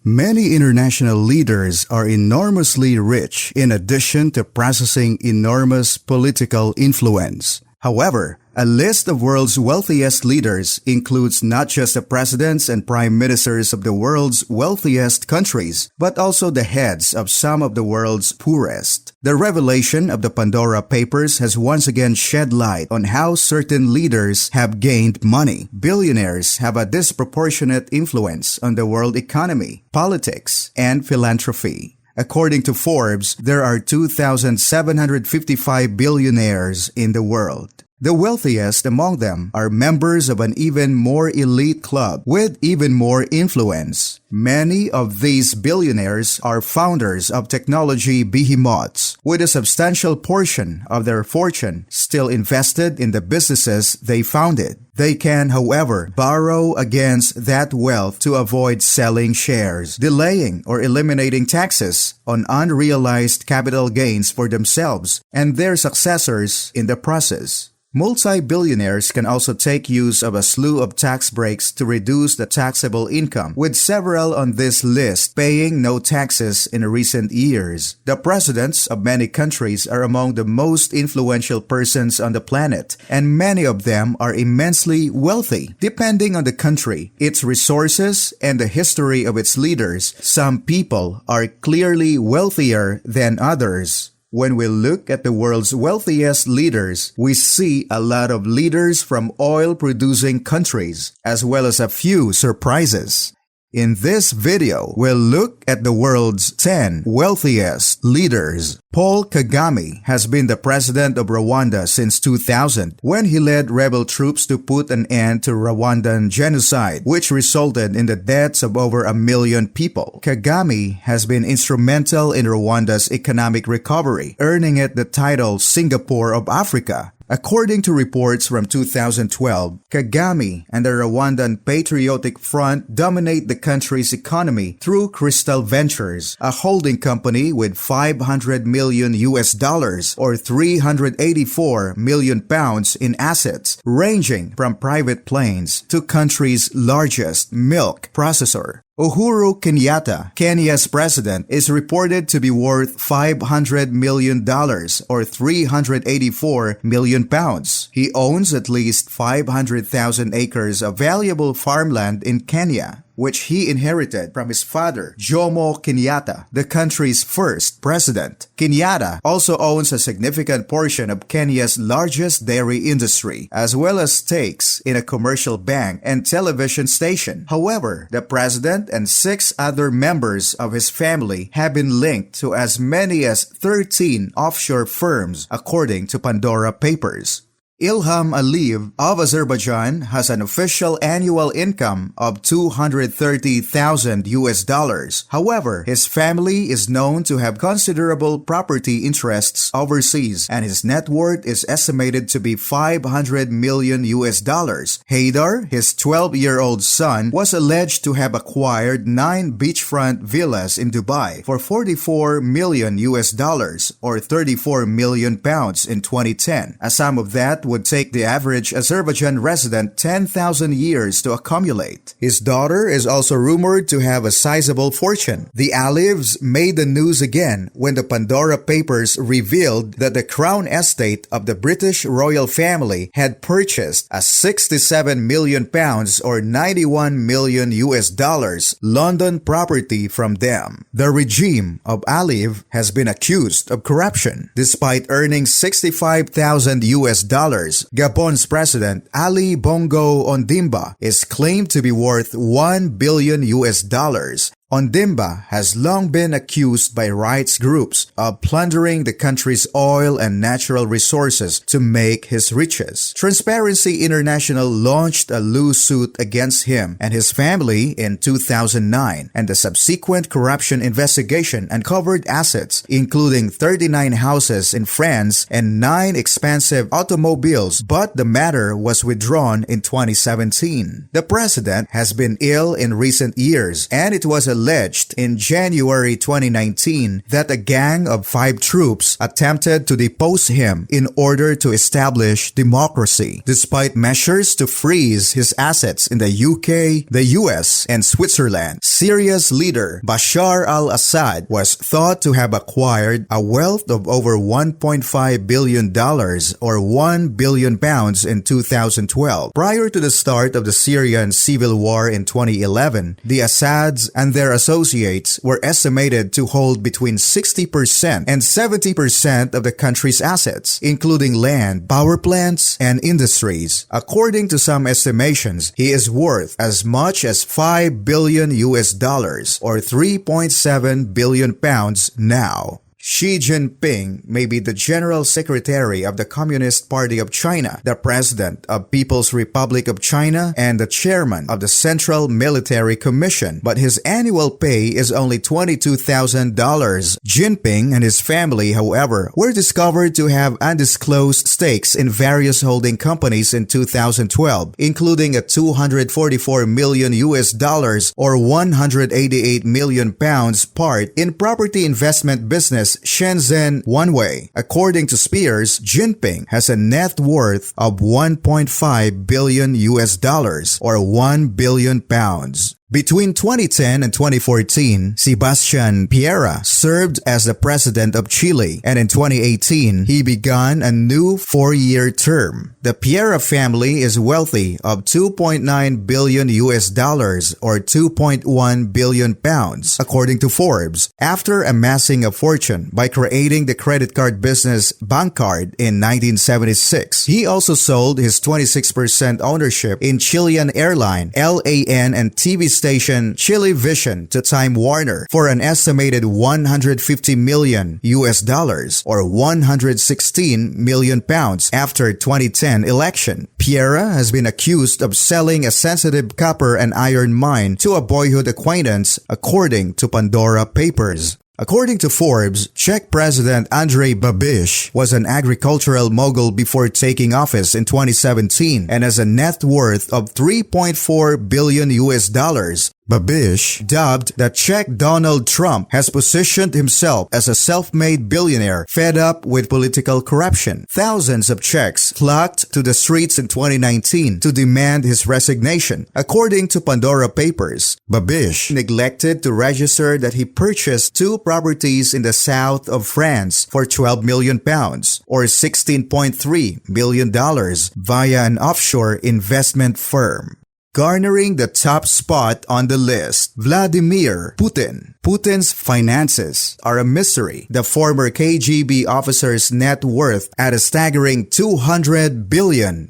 Many international leaders are enormously rich in addition to possessing enormous political influence. However, a list of world's wealthiest leaders includes not just the presidents and prime ministers of the world's wealthiest countries, but also the heads of some of the world's poorest. The revelation of the Pandora Papers has once again shed light on how certain leaders have gained money. Billionaires have a disproportionate influence on the world economy, politics, and philanthropy. According to Forbes, there are 2,755 billionaires in the world. The wealthiest among them are members of an even more elite club with even more influence. Many of these billionaires are founders of technology behemoths, with a substantial portion of their fortune still invested in the businesses they founded. They can, however, borrow against that wealth to avoid selling shares, delaying or eliminating taxes on unrealized capital gains for themselves and their successors in the process. Multi-billionaires can also take use of a slew of tax breaks to reduce the taxable income, with several on this list paying no taxes in recent years. The presidents of many countries are among the most influential persons on the planet, and many of them are immensely wealthy. Depending on the country, its resources, and the history of its leaders, some people are clearly wealthier than others. When we look at the world's wealthiest leaders, we see a lot of leaders from oil-producing countries, as well as a few surprises. In this video, we'll look at the world's 10 wealthiest leaders. Paul Kagame has been the president of Rwanda since 2000, when he led rebel troops to put an end to Rwandan genocide, which resulted in the deaths of over 1 million people. Kagame has been instrumental in Rwanda's economic recovery, earning it the title Singapore of Africa. According to reports from 2012, Kagame and the Rwandan Patriotic Front dominate the country's economy through Crystal Ventures, a holding company with $500 million or 384 million pounds in assets, ranging from private planes to country's largest milk processor. Uhuru Kenyatta, Kenya's president, is reported to be worth $500 million or 384 million pounds. He owns at least 500,000 acres of valuable farmland in Kenya, which he inherited from his father, Jomo Kenyatta, the country's first president. Kenyatta also owns a significant portion of Kenya's largest dairy industry, as well as stakes in a commercial bank and television station. However, the president and 6 other members of his family have been linked to as many as 13 offshore firms, according to Pandora Papers. Ilham Aliyev of Azerbaijan has an official annual income of $230,000. However, his family is known to have considerable property interests overseas, and his net worth is estimated to be $500 million. Haydar, his 12-year-old son, was alleged to have acquired 9 beachfront villas in Dubai for $44 million or 34 million pounds in 2010. A sum of that would take the average Azerbaijan resident 10,000 years to accumulate. His daughter is also rumored to have a sizable fortune. The Aliyevs made the news again when the Pandora Papers revealed that the crown estate of the British royal family had purchased a £67 million or 91 million London property from them. The regime of Aliyev has been accused of corruption. Despite earning $65,000, Gabon's president Ali Bongo Ondimba is claimed to be worth $1 billion. Ondimba has long been accused by rights groups of plundering the country's oil and natural resources to make his riches. Transparency International launched a lawsuit against him and his family in 2009, and the subsequent corruption investigation uncovered assets, including 39 houses in France and 9 expensive automobiles, but the matter was withdrawn in 2017. The president has been ill in recent years, and it was alleged in January 2019 that a gang of 5 troops attempted to depose him in order to establish democracy, despite measures to freeze his assets in the UK, the US, and Switzerland. Syria's leader, Bashar al-Assad, was thought to have acquired a wealth of over $1.5 billion or £1 billion in 2012. Prior to the start of the Syrian civil war in 2011, the Assads and their associates were estimated to hold between 60% and 70% of the country's assets, including land, power plants, and industries. According to some estimations, he is worth as much as $5 billion or 3.7 billion pounds now. Xi Jinping may be the General Secretary of the Communist Party of China, the President of People's Republic of China, and the Chairman of the Central Military Commission, but his annual pay is only $22,000. Jinping and his family, however, were discovered to have undisclosed stakes in various holding companies in 2012, including a $244 million or 188 million pounds part in property investment business Shenzhen One-Way. According to Spears, Jinping has a net worth of $1.5 billion or 1 billion pounds. Between 2010 and 2014, Sebastian Piera served as the president of Chile, and in 2018, he began a new 4-year term. The Piera family is wealthy of $2.9 billion or 2.1 billion pounds, according to Forbes, after amassing a fortune by creating the credit card business Bancard in 1976. He also sold his 26% ownership in Chilean airline LAN and TV station Chile Vision to Time Warner for an estimated $150 million or 116 million pounds after 2010 election. Piera has been accused of selling a sensitive copper and iron mine to a boyhood acquaintance, according to Pandora Papers. According to Forbes, Czech President Andrej Babi was an agricultural mogul before taking office in 2017 and has a net worth of $3.4 billion. Babi, dubbed the Czech Donald Trump, has positioned himself as a self-made billionaire fed up with political corruption. Thousands of Czechs flocked to the streets in 2019 to demand his resignation. According to Pandora Papers, Babi neglected to register that he purchased 2 properties in the south of France for £12 million or $16.3 billion via an offshore investment firm. Garnering the top spot on the list, Vladimir Putin. Putin's finances are a mystery. The former KGB officer's net worth at a staggering $200 billion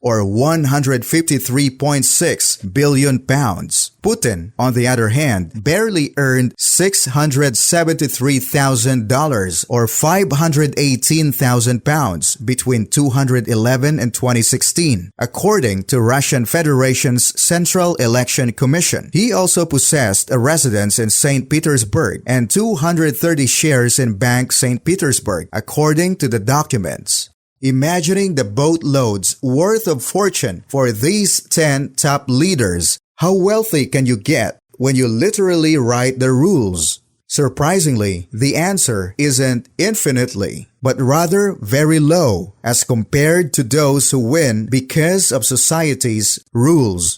or 153.6 billion pounds. Putin, on the other hand, barely earned $673,000 or 518,000 pounds between 2011 and 2016, according to Russian Federation's Central Election Commission. He also possessed a residence in St. Petersburg and 230 shares in Bank St. Petersburg, according to the documents. Imagining the boatloads worth of fortune for these 10 top leaders, how wealthy can you get when you literally write the rules? Surprisingly, the answer isn't infinitely, but rather very low as compared to those who win because of society's rules.